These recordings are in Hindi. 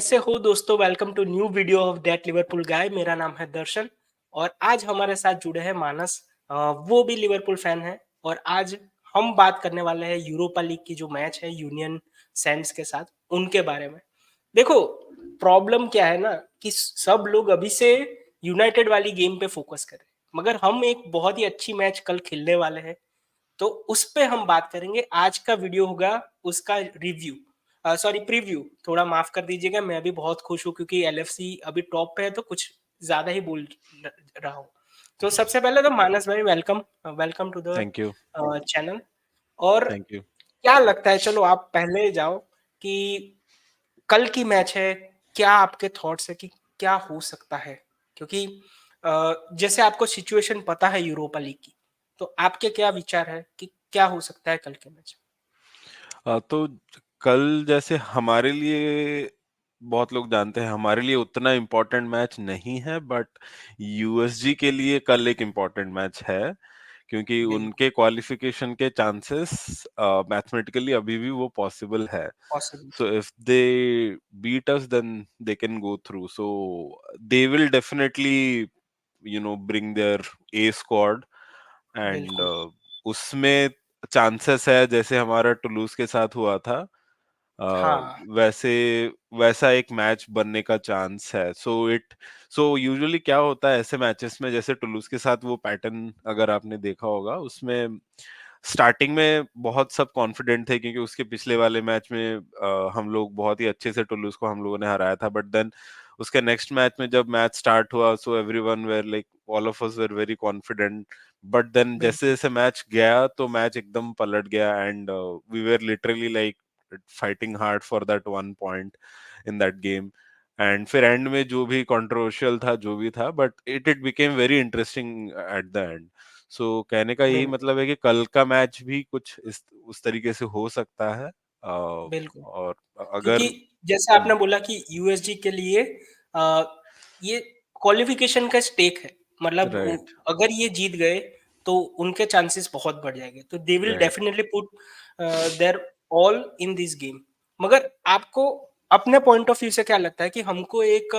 कैसे हो दोस्तों? Welcome to new video of that Liverpool guy. मेरा नाम है दर्शन और आज हमारे साथ जुड़े हैं मानस। वो भी लिवरपूल फैन है और आज हम बात करने वाले हैं यूरोपा लीग की जो मैच है यूनियन सैंड्स के साथ, उनके बारे में। देखो, प्रॉब्लम क्या है ना कि सब लोग अभी से यूनाइटेड वाली गेम पे फोकस करें, मगर हम एक बहुत ही अच्छी मैच कल खेलने वाले हैं, तो उस पे हम बात करेंगे। आज का वीडियो होगा उसका रिव्यू, सॉरी प्रीव्यू, थोड़ा माफ कर दीजिएगा। मैं भी बहुत खुश हूँ क्योंकि एलएफसी अभी टॉप पे है, तो कुछ ज्यादा ही बोल रहा हूँ। तो सबसे पहले तो मानस भाई, welcome welcome to the thank you. Channel. और थैंक यू। क्या लगता है, चलो आप पहले जाओ कि कल की मैच है, क्या आपके थॉट्स है कि क्या हो सकता है? क्योंकि जैसे आपको सिचुएशन पता है यूरोपा लीग की, तो आपके क्या विचार है कि क्या हो सकता है कल के मैच? तो कल जैसे हमारे लिए बहुत लोग जानते हैं हमारे लिए उतना इम्पोर्टेंट मैच नहीं है, बट यूएसजी के लिए कल एक इम्पोर्टेंट मैच है क्योंकि बिल्कुल उनके क्वालिफिकेशन के चांसेस मैथमेटिकली अभी भी वो पॉसिबल है. Possible. So if they beat us, then they can go through. So they will definitely, bring their A squad and बिल्कुल। उसमें चांसेस है जैसे हमारा टुलूज के साथ हुआ था. अ, हाँ। वैसे वैसा एक मैच बनने का चांस है. सो यूजुअली क्या होता है ऐसे मैचेस में, जैसे टुलूज के साथ वो पैटर्न अगर आपने देखा होगा, उसमें स्टार्टिंग में बहुत सब कॉन्फिडेंट थे क्योंकि उसके पिछले वाले मैच में हम लोग बहुत ही अच्छे से टुलूज को हम लोगों ने हराया था. बट देन उसके नेक्स्ट मैच में जब मैच स्टार्ट हुआ, so everyone were like, all of us were very confident. But then जैसे बिल्कुल। जैसे मैच गया तो मैच एकदम पलट गया and we were literally like fighting hard for that 1 point in that game. And फिर एंड में जो भी कंट्रोवर्शियल था जो भी था, but it became very interesting at the end. So कहने का यही बिल्कुल। मतलब है कि कल का मैच भी कुछ इस उस तरीके से हो सकता है. बिल्कुल। और क्योंकि अगर जैसे आपने बोला कि यूएसजी के लिए अ, ये क्वालिफिकेशन का स्टेक है, मतलब राइट. अगर ये जीत गए तो उनके चांसेस बहुत बढ़ जाएंगे, तो they will right. Definitely put their all in this game. मगर आपको अपने पॉइंट ऑफ व्यू से क्या लगता है कि हमको एक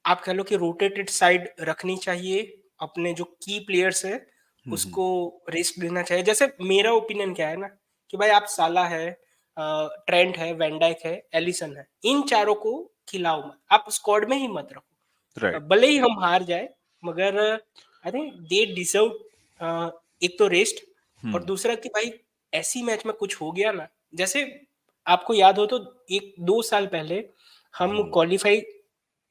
आप कह लो कि रोटेटेड साइड रखनी चाहिए, अपने जो की प्लेयर्स है हम्म. उसको रेस्ट देना चाहिए? जैसे मेरा ओपिनियन क्या है ना कि भाई आप साला है, ट्रेंट है, वैन है, एलिसन है, इन चारों को खिलाओ मत, आप स्क्वाड में ही मत रखो। राइट. भले ही हम हार जाए, मगर आई थिंक दे डिजर्व एक तो रेस्ट, और हम्म. दूसरा कि भाई ऐसी मैच में कुछ हो गया ना, जैसे आपको याद हो तो एक दो साल पहले हम हम्म. क्वालिफाई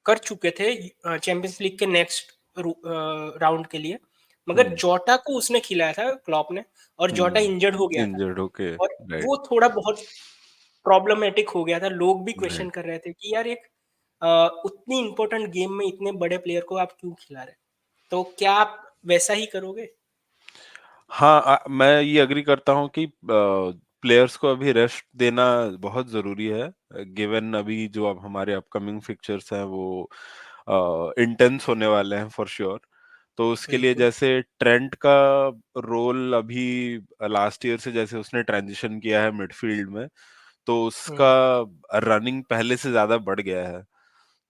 कर चुके थे चैंपियंस लीग के नेक्स्ट राउंड के लिए, मगर हम्म. जोटा को उसने खिलाया था क्लॉप ने, और जोटा इंजर्ड हो गया था। इंजर्ड होके. और राइट. वो थोड़ा बहुत प्रॉब्लमेटिक हो गया था, लोग भी क्वेश्चन राइट. कर रहे थे कि यार एक उतनी इंपॉर्टेंट गेम में इतने बड़े प्लेयर को आप क्यों खिला रहे? तो क्या आप वैसा ही करोगे? हाँ, मैं ये एग्री करता हूँ कि प्लेयर्स को अभी रेस्ट देना बहुत जरूरी है, गिवन अभी जो अब हमारे अपकमिंग फिक्चर्स हैं वो इंटेंस होने वाले हैं फॉर श्योर. तो उसके लिए बिल्कुल। जैसे ट्रेंट का रोल अभी लास्ट ईयर से जैसे उसने ट्रांजिशन किया है मिडफील्ड में, तो उसका हम्म। रनिंग पहले से ज्यादा बढ़ गया है.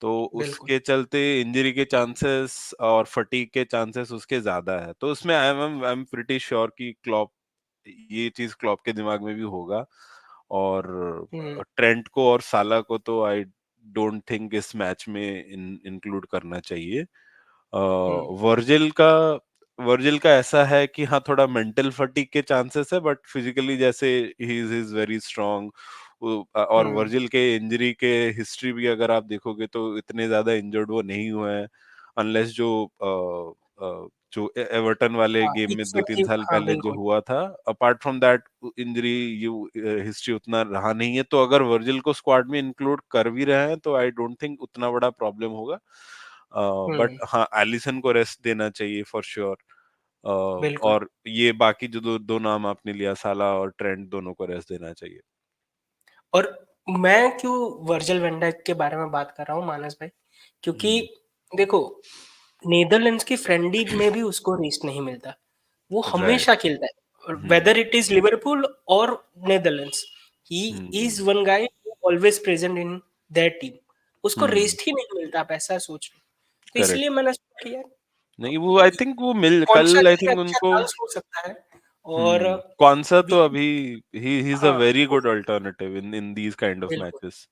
तो बिल्कुल। उसके चलते इंजरी के चांसेस और फटीग के चांसेस उसके ज्यादा है. तो उसमें आई एम प्रिटी श्योर कि क्लॉप, ये चीज क्लॉप के दिमाग में भी होगा. और हम्म। ट्रेंट को और साला को तो आई डोंट थिंक इस मैच में इंक्लूड करना चाहिए. हम्म। वर्जिल का वर्जिल का ऐसा है कि हाँ, थोड़ा मेंटल फटीग के चांसेस है, बट फिजिकली जैसे ही इज वेरी स्ट्रांग. और हम्म। वर्जिल के इंजरी के हिस्ट्री भी अगर आप देखोगे तो इतने ज्यादा इंजर्ड वो नहीं हुए हैं, अनलेस जो एवर्टन वाले हाँ, गेम में इट्स दो तीन साल हाँ पहले जो बिल्कुल। हुआ था. Apart from that injury you history उतना रहा नहीं है. तो अगर वर्जिल को स्क्वाड में इंक्लूड कर भी रहे हैं तो आई डोंट थिंक उतना बड़ा प्रॉब्लम होगा. बट हम्म। हाँ, एलिसन को रेस्ट देना चाहिए फॉर श्योर. बिल्कुल। और ये बाकी जो दो दो नाम आपने लिया, साला और ट्रेंट, दोनों को रेस्ट देना चाहिए. और मैं क्यों वर्जिल वैन डाइक के बारे में बात कर रहा हूँ मानस भाई, क्योंकि हम्म. देखो, नीदरलैंड्स की फ्रेंडली में भी उसको रेस्ट नहीं मिलता, वो राइट. हमेशा खेलता है, हम्म. वेदर इट इज लिवरपूल और Netherlands, he is hmm. One guy always present in their team, उसको हम्म। रेस्ट ही नहीं मिलता, आप ऐसा सोच लो। तो इसलिए करेक्ट। मैंने सोचा कि यार नहीं, वो आई थिंक वो मिल कौन-सा कल आई एक थिंक अच्छा उनको। चांस हो सकता है। और कौनसा तो वी अभी ही इज अ हाँ, वेरी तो good alternative in these kind of बिल्कुल। मैचेस।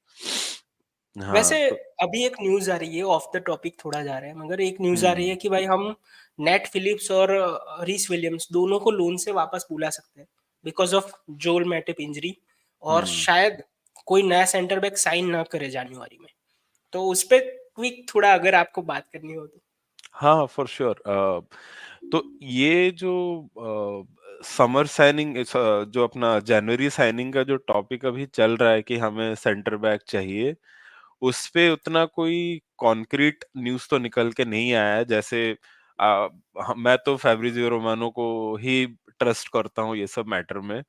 वैसे हाँ तो। अभी एक न्यूज़ आ रही है, ऑफ द टॉपिक थोड़ा जा रहे हैं, मगर एक न्यूज़ आ रही है हम्म। कि भाई हम नेट फिलिप्स और रीस विलियम्स दोनों को लोन से वापस बुला सकते हैं बिकॉज़ ऑफ जोल मैटिप इंजरी, और हम्म। शायद कोई नया सेंटर बैक साइन ना करे जनवरी में। तो उस पे क्विक थोड़ा अगर आपको बात करनी हो तो? हाँ, फॉर श्योर। तो ये जो समर साइनिंग, जो अपना जनवरी साइनिंग का जो टॉपिक अभी चल रहा है कि हमें सेंटर बैक चाहिए, उस पे उतना कोई कॉन्क्रीट न्यूज़ तो निकल के नहीं आया है। जैसे मैं तो फैब्रिजियो रोमानो को ही ट्रस्ट करता हूँ ये सब मैटर में।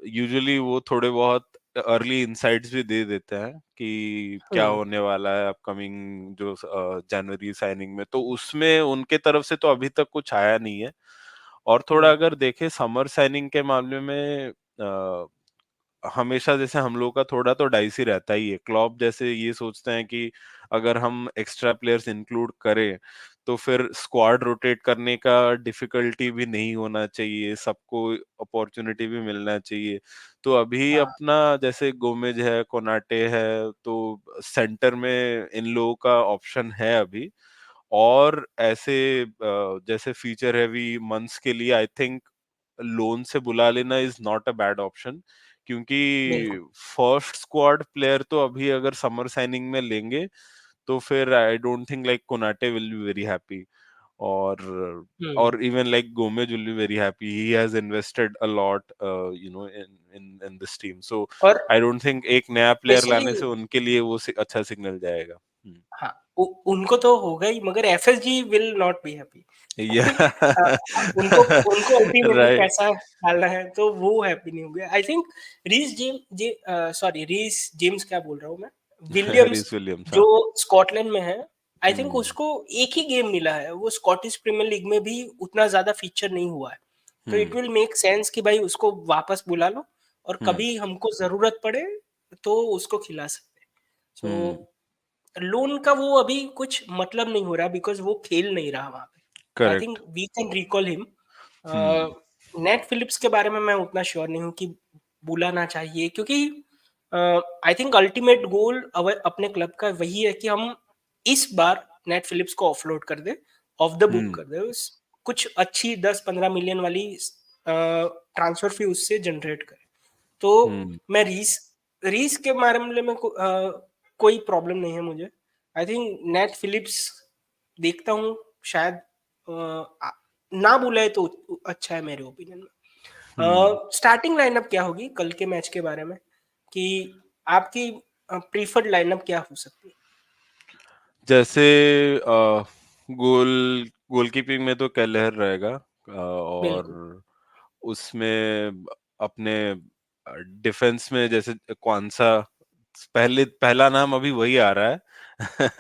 यूजुअली वो थोड़े बहुत अर्ली इनसाइट्स भी दे देते हैं कि क्या हुँ, होने वाला है अपकमिंग जो जनवरी साइनिंग में, तो उसमें उनके तरफ से तो अभी तक कुछ आया नहीं है। और थोड़ा हुँ, अगर देखें समर साइनिंग के मामले में, हमेशा जैसे हम लोग का थोड़ा तो डाइसी रहता ही है। क्लॉप जैसे ये सोचते हैं कि अगर हम एक्स्ट्रा प्लेयर्स इंक्लूड करें तो फिर स्क्वाड रोटेट करने का डिफिकल्टी भी नहीं होना चाहिए, सबको अपॉर्चुनिटी भी मिलना चाहिए। तो अभी हाँ, अपना जैसे गोमेज है, कोनाटे है, तो सेंटर में इन लोगों का ऑप्शन है अभी। और ऐसे जैसे फीचर हैवी मंथ्स के लिए आई थिंक लोन से बुला लेना is not a bad option, क्योंकि बिल्कुल। फर्स्ट स्क्वाड प्लेयर तो अभी अगर समर साइनिंग में लेंगे तो फिर I don't think like Konate will be very happy, और हुँ, even like Gomez will be very happy. He has invested a lot, in this team. So और I don't think एक नया प्लेयर स्पेशली लाने से उनके लिए वो अच्छा सिग्नल जाएगा। हाँ, उ उनको तो होगा ही, मगर FSG will not be happy. Yeah, अ, उनको उनको अल्टीमेटली right. पैसा डालना है, तो वो हैप्पी नहीं होंगे। I think sorry Rhys James क्या बोल रहा हूँ मैं, विलियम्स Reece Williams, जो हाँ। स्कॉटलैंड में है, आई थिंक हम्म। उसको एक ही गेम मिला है, वो स्कॉटिश प्रीमियर लीग में भी उतना ज़्यादा फीचर नहीं हुआ है। तो it hmm. Will make sense कि भाई उसको वापस बुला लो, और हम्म। कभी हमको ज़रूरत पड़े तो उसको खिला सकते हैं। हम्म। सो लोन का वो अभी कुछ मतलब नहीं हो रहा बिकॉज़ वो खेल नहीं रहा वहाँ पे। I think correct. We can recall him. Hmm. Nat Phillips के बारे में मैं उतना श्योर नहीं हूँ कि बुलाना चाहिए, क्योंकि आई थिंक अल्टीमेट गोल अपने क्लब का वही है कि हम इस बार नेट फिलिप्स को ऑफलोड कर दें, ऑफ द बुक हम्म। कर दें। कुछ अच्छी 10-15 मिलियन वाली ट्रांसफर फी उससे जनरेट करें। तो हम्म। मैं रीस रीस के मामले में कोई प्रॉब्लम नहीं है मुझे। आई थिंक नेट फिलिप्स देखता हूँ, शायद ना बुलाए तो अच्छा है मेरे ओपिनियन में। हम्म। स्टार्टिंग लाइनअप क्या होगी कल के मैच के बारे में, कि आपकी प्रीफर्ड लाइनअप क्या हो सकती है? जैसे गोल गोलकीपिंग में तो केलर रहेगा, बिल्कुल। और उसमें अपने डिफेंस में जैसे कौन-सा पहला नाम अभी वही आ रहा है।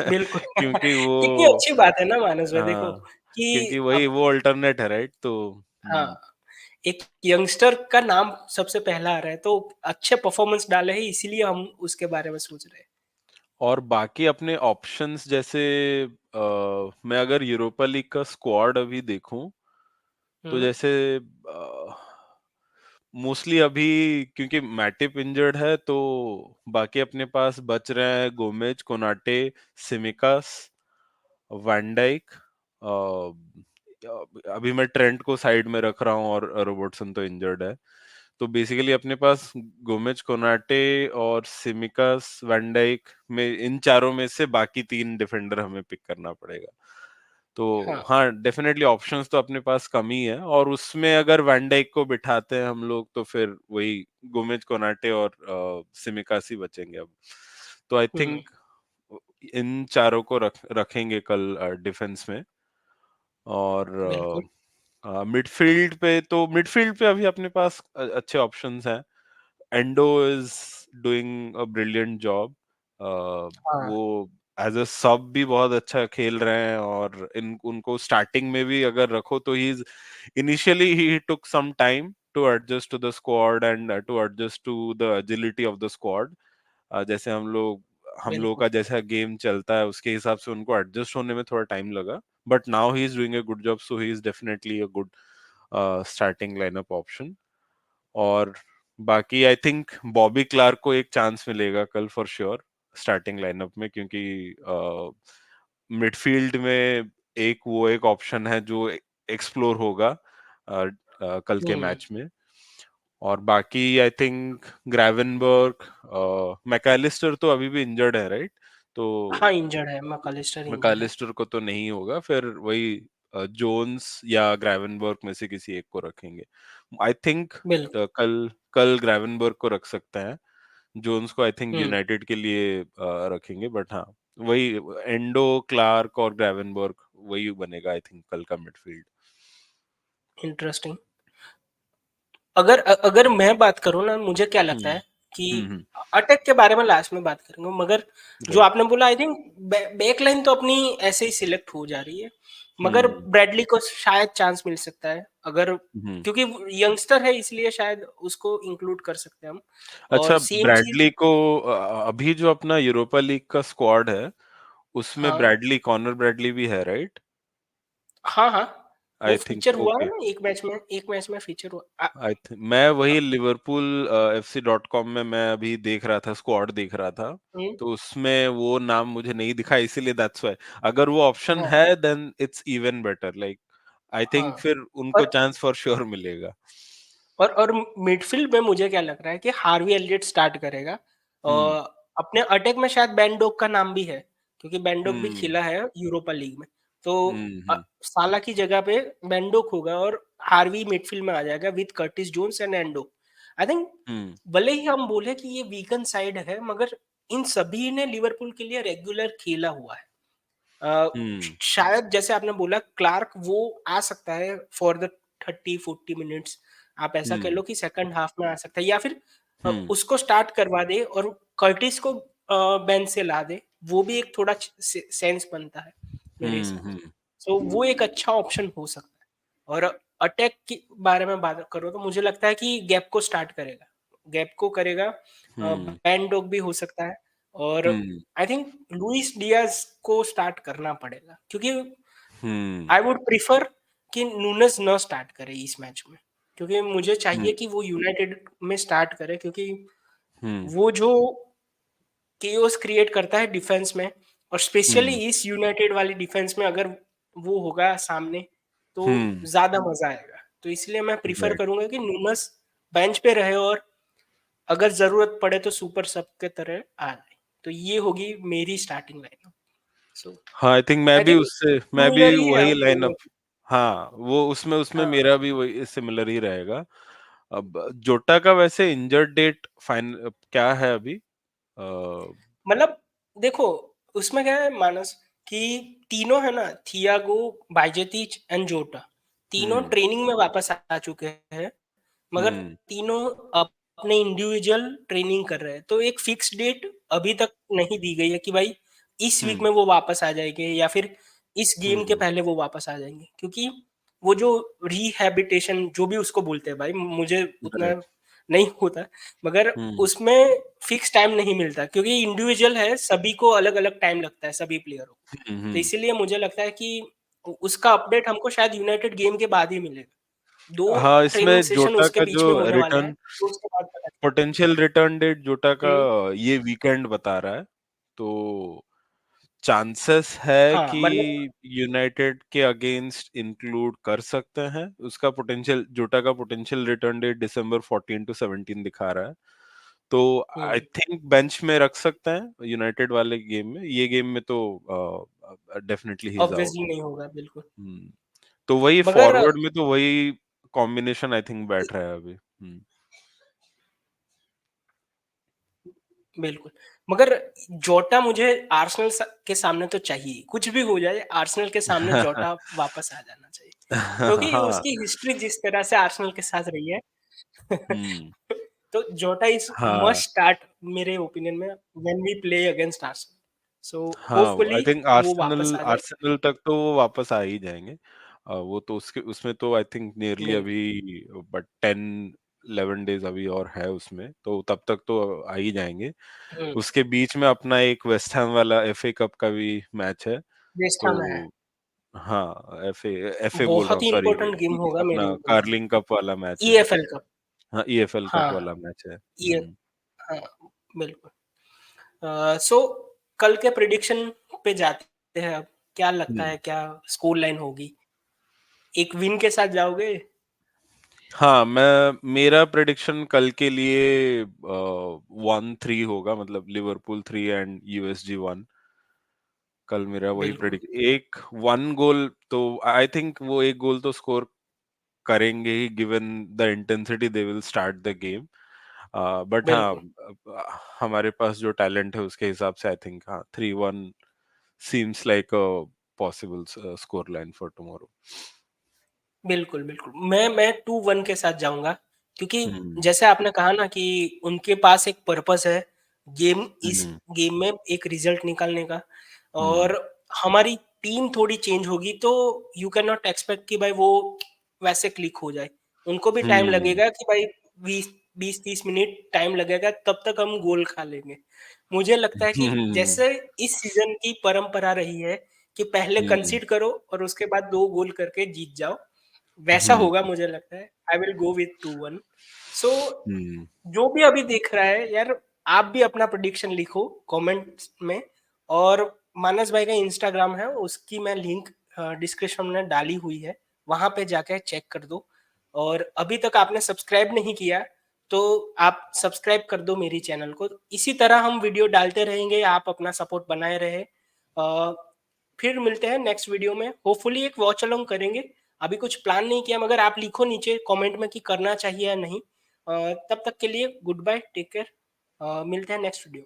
बिल्कुल। क्योंकि कितनी वो अच्छी बात है ना मानस भाई, देखो हाँ, कि क्योंकि वही अब वो अल्टरनेट है, राइट? तो हाँ, एक यंगस्टर का नाम सबसे पहला आ रहा है, तो अच्छे परफॉर्मेंस डाले हैं, इसीलिए हम उसके बारे में सोच रहे हैं। और बाकी अपने ऑप्शंस जैसे मैं अगर यूरोपा लीग का स्क्वाड अभी देखूं तो हुँ, जैसे मोस्टली अभी क्योंकि मैटिप इंजर्ड है तो बाकी अपने पास बच रहे हैं गोमेज, कोनाटे, सिमिकास, वैन डाइक। अभी मैं ट्रेंट को साइड में रख रहा हूँ और रॉबर्टसन तो इंजर्ड है। तो बेसिकली अपने पास गोमेज, कोनाटे और सिमिकास, वैन डाइक में, इन चारों में से बाकी तीन डिफेंडर हमें पिक करना पड़ेगा। तो हाँ, हाँ, डेफिनेटली ऑप्शंस तो अपने पास कम ही है, और उसमें अगर वैन डाइक को बिठाते हैं हम लोग तो फिर वही गोमेज, कोनाटे और सिमिकास ही बचेंगे अब। तो आई हुँ, थिंक इन चारों को रखेंगे कल डिफेंस में। और बिल्कुल। मिडफील्ड पे अभी अपने पास अच्छे ऑप्शंस हैं। Endo is doing a brilliant job. हाँ, वो एज अ सब भी बहुत अच्छा खेल रहे हैं, और इन उनको स्टार्टिंग में भी अगर रखो तो ही इनिशियली ही took some time to adjust to the squad and to adjust to the agility of the squad. जैसे हम लोगों बिल्कुल। का जैसा गेम चलता है उसके हिसाब से उनको एडजस्ट होने में थोड़ा टाइम लगा, but now he is doing a good job, so he is definitely a good starting lineup option. और बाकी आई थिंक बॉबी क्लार्क को एक चांस मिलेगा कल फॉर श्योर स्टार्टिंग लाइनअप में, क्योंकि मिडफील्ड में एक ऑप्शन है जो एक्सप्लोर होगा कल के हम्म। मैच में। और बाकी आई थिंक ग्रेवेनबर्ग, मैकलिस्टर तो अभी भी इंजर्ड है राइट, तो हाँ, इंजर्ड है, मैकलिस्टर इंजर्ड है। मैकलिस्टर को तो नहीं होगा, फिर वही जोन्स या ग्रेवेनबर्ग में से किसी एक को रखेंगे आई थिंक। बिल्कुल। कल कल ग्रेवेनबर्ग को रख सकते हैं, जोन्स को आई थिंक हम्म। यूनाइटेड के लिए रखेंगे, बट हाँ वही एंडो, क्लार्क और ग्रेवेनबर्ग वही बनेगा आई थिंक कल का मिडफील्ड। इंटरेस्टिंग। अगर मैं बात करूँ ना, मुझे क्या लगता हम्म है कि हम्म। अटैक के बारे में लास्ट में बात करेंगे, मगर जो राइट। आपने बोला, आई थिंक बैक लाइन तो अपनी ऐसे ही सिलेक्ट हो जा रही है, मगर हम्म ब्रैडली को शायद चांस मिल सकता है, अगर हम्म। क्योंकि यंगस्टर है इसलिए शायद उसको इंक्लूड कर सकते हैं हम। और अच्छा, सेम चीज। ब्रैडली को अभी जो अपना यूरोपा लीग का स्क्वाड है उसमें हाँ कॉनर ब्रैडली भी है राइट? हाँ हाँ, वो आई थिंक फीचर हुआ है ओके। ना एक मैच में फीचर हुआ आई थिंक मैं वही लिवरपूल FC.com में मैं अभी देख रहा था, स्क्वाड देख रहा था, हम्म, तो उसमें वो नाम मुझे नहीं दिखा, इसीलिए दैट्स व्हाई। अगर वो ऑप्शन हाँ है then it's even better, like I हाँ। थिंक फिर उनको और चांस फॉर श्योर मिलेगा। और मिडफील्ड में मुझे क्या लग रहा है कि हार्वी एलियट स्टार्ट करेगा। हम्म और अपने अटैक में शायद बेन का नाम भी है, क्योंकि बेन भी हम्म खेला है यूरोपा लीग में। तो हम्म। साला की जगह पे बेन होगा और हार्वी मिडफील्ड में आ जाएगा with Curtis Jones and Endo. I think hmm भले ही हम बोले कि ये वीकन साइड है, मगर इन सभी ने लिवरपूल के लिए रेगुलर खेला हुआ है। अ, हम्म शायद जैसे आपने बोला, क्लार्क वो आ सकता है फॉर द 30-40 मिनट्स। आप ऐसा कह हम्म लो कि सेकंड हाफ में आ सकता है, या फिर हम्म उसको स्टार्ट करवा दे और कर्टिस को बेंच से ला दे। वो भी एक थोड़ा सेंस बनता है मेरे हिसाब से। हम्म सो वो एक अच्छा ऑप्शन हो सकता है। और अटैक के बारे में बात करो तो मुझे लगता है कि गैप को स्टार्ट करेगा, गैप को करेगा। हम्म बैन डॉग भी हो सकता है। और हम्म आई थिंक लुइस डियाज को स्टार्ट करना पड़ेगा, क्योंकि हम्म आई वुड प्रिफर कि नूनेज न स्टार्ट करे इस मैच में, क्योंकि मुझे हम्म चाहिए कि वो यूनाइटेड में स्टार्ट करे, क्योंकि हम्म वो जो केओस क्रिएट करता है डिफेंस में, और स्पेशली हम्म इस यूनाइटेड वाली डिफेंस में अगर वो होगा सामने, तो हम्म। ज्यादा मजा आएगा। तो इसलिए मैं प्रिफर राइट। करूंगा कि नूनस बेंच पे रहे और अगर जरूरत पड़े तो सुपर सब के तरह आ जाए। तो ये होगी मेरी स्टार्टिंग लाइन। सो हाँ आई थिंक आई थिंक मैं भी सिमिलर ही है वही हम लाइनअप। दोनों। हाँ वो उसमें हाँ, मेरा भी वही सिमिलर ही रहेगा। अब जोटा का वैसे इंजर्ड डेट फाइन क्या है अभी? मतलब देखो, उसमें क्या है मानस, कि तीनों है ना, थियागो, बाइजेटिच एंड जोटा, तीनों हम्म ट्रेनिंग में वापस आ चुके हैं, मगर हम्म तीनों अपने इंडिविजुअल ट्रेनिंग कर रहे हैं। तो एक फिक्स डेट अभी तक नहीं दी गई है कि भाई इस वीक हम्म में वो वापस आ जाएंगे या फिर इस गेम के हम्म। पहले वो वापस आ जाएंगे, क्योंकि वो जो रिहैबिटेशन जो भी उसको बोलते हैं भाई, मुझे उतना राइट। नहीं होता, मगर हम्म उसमें फिक्स टाइम नहीं मिलता, क्योंकि इंडिविजुअल है, सभी को अलग अलग टाइम लगता है सभी प्लेयरों को। तो हम्म। इसीलिए मुझे लगता है कि उसका अपडेट हमको शायद यूनाइटेड गेम के बाद ही मिलेगा। दो हाँ ट्रेनिंग इसमें सेशन जोटा उसके का बीच जो में होने वाले हैं, रिटर्न तो उसके बाद पता पोटेंशियल रिटर्न डेट जोटा का हम्म, ये वीकेंड बता रहा है, तो चांसेस है हाँ कि मतलब। यूनाइटेड के अगेंस्ट इंक्लूड कर सकते हैं उसका पोटेंशियल। जोटा का potential return date December 14 to 17 दिखा रहा है, तो आई हम्म, थिंक बेंच में रख सकते हैं यूनाइटेड वाले गेम में। ये गेम में तो definitely he is out. Obviously नहीं होगा बिल्कुल। तो वही मगर फॉरवर्ड में तो वही कॉम्बिनेशन आई थिंक बैठ रहा है अभी। बिल्कुल, मगर जोटा मुझे आर्सेनल के सामने तो चाहिए, कुछ भी हो जाए आर्सेनल के सामने जोटा वापस आ जाना चाहिए, क्योंकि हाँ। उसकी हिस्ट्री जिस तरह से आर्सेनल के साथ रही है। हम्म। तो जोटा इज हाँ मस्ट स्टार्ट मेरे ओपिनियन में when we play against Arsenal. So हाँ होपफुली आई थिंक वो वापस आर्सेनल आ जाए। आर्सेनल तक तो वो वापस आ ही जाएंगे। वो तो उसके उसमें तो आई थिंक नियरली बिल्कुल। अभी बट 10 11 डेज अभी और है उसमें, तो तब तक तो आ ही जाएंगे। हुँ, उसके बीच में अपना एक वेस्ट हैम वाला FA कप का भी मैच है, वेस्ट तो हैम है। हाँ, FA बोल रहा बहुत हूँ, ही सॉरी, इम्पोर्टेंट गेम होगा मेरे अपना लिए भी। कार्लिंग कप वाला मैच है। EFL cup. हाँ, EFL कप हाँ, वाला मैच है। ये हाँ, बिल्कुल। सो कल के प्रेडिक्शन पे जाते हैं अब। क्या लगता हुँ। है क्या स्कोर लाइन होगी? एक विन के साथ जाओगे? हाँ, मेरा प्रेडिक्शन कल के लिए 1-3 होगा, मतलब लिवरपूल 3 एंड यूएसजी 1। कल मेरा वही बिल्कुल, प्रेडिक्ट एक 1 गोल तो आई थिंक वो 1 गोल तो स्कोर करेंगे ही, given the intensity they will start the game. But हाँ, बिल्कुल। हमारे पास जो टैलेंट है उसके हिसाब से आई थिंक हाँ 3-1 seems like a possible score line for tomorrow. बिल्कुल, बिल्कुल। मैं 2-1 के साथ जाऊँगा क्योंकि हुँ, जैसे आपने कहा ना कि उनके पास एक पर्पस है, इस हुँ, गेम में एक रिज़ल्ट निकालने का हुँ, और हमारी टीम थोड़ी चेंज होगी तो यू कैन नॉट एक्सपेक्ट कि भाई वो वैसे क्लिक हो जाए। उनको भी टाइम हुँ, लगेगा कि भाई 20-30 मिनट टाइम लगेगा तब तक हम गोल खा लेंगे। मुझे लगता है कि हुँ, जैसे इस सीज़न की परंपरा रही है कि पहले हुँ, कंसीड करो और उसके बाद 2 गोल करके जीत जाओ। वैसा हुँ, होगा मुझे लगता है। आई विल गो विथ 2-1 सो हुँ, जो भी अभी देख रहा है यार आप भी अपना प्रेडिक्शन लिखो कमेंट्स में और मानस भाई का इंस्टाग्राम है उसकी मैं लिंक डिस्क्रिप्शन में डाली हुई है। वहाँ पे जाके चेक कर दो और अभी तक आपने सब्सक्राइब नहीं किया तो आप सब्सक्राइब कर दो मेरी चैनल को। इसी तरह हम वीडियो डालते रहेंगे, आप अपना सपोर्ट बनाए रहे। अ, फिर मिलते हैं नेक्स्ट वीडियो में। होपफुली एक वॉच अलोंग करेंगे। अभी कुछ प्लान नहीं किया मगर आप लिखो नीचे कमेंट में कि करना चाहिए या नहीं। तब तक के लिए गुड बाय, टेक केयर। मिलते हैं नेक्स्ट वीडियो।